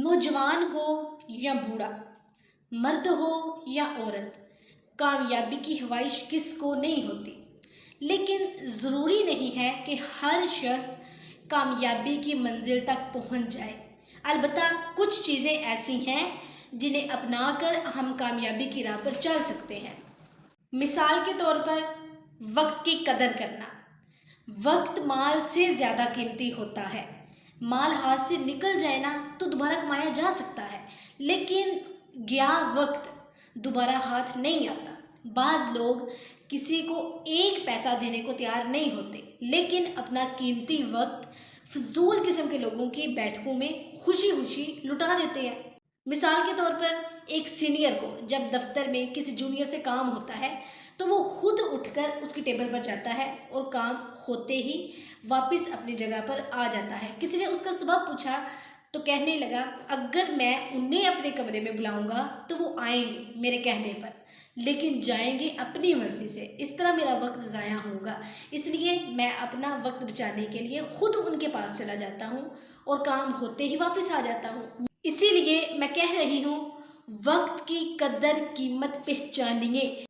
नौजवान हो या बूढ़ा, मर्द हो या औरत, कामयाबी की ख्वाहिश किसको नहीं होती। लेकिन ज़रूरी नहीं है कि हर शख्स कामयाबी की मंजिल तक पहुंच जाए। अलबत्ता कुछ चीज़ें ऐसी हैं जिन्हें अपनाकर हम कामयाबी की राह पर चल सकते हैं। मिसाल के तौर पर वक्त की कदर करना। वक्त माल से ज़्यादा कीमती होता है। माल हाथ से निकल जाए ना तो दोबारा कमाया जा सकता है, लेकिन गया वक्त दोबारा हाथ नहीं आता। बाज़ लोग किसी को एक पैसा देने को तैयार नहीं होते, लेकिन अपना कीमती वक्त फजूल किस्म के लोगों की बैठकों में खुशी खुशी लुटा देते हैं। मिसाल के तौर पर एक सीनियर को जब दफ्तर में किसी जूनियर से काम होता है तो वो खुद उठकर उसकी टेबल पर जाता है और काम होते ही वापस अपनी जगह पर आ जाता है। किसी ने उसका सबब पूछा तो कहने लगा, अगर मैं उन्हें अपने कमरे में बुलाऊंगा तो वो आएंगे मेरे कहने पर, लेकिन जाएंगे अपनी मर्जी से। इस तरह मेरा वक्त ज़ाया होगा, इसलिए मैं अपना वक्त बचाने के लिए खुद उनके पास चला जाता हूँ और काम होते ही वापस आ जाता हूँ। इसीलिए मैं कह रही हूँ, वक्त की कदर कीमत पहचानिए।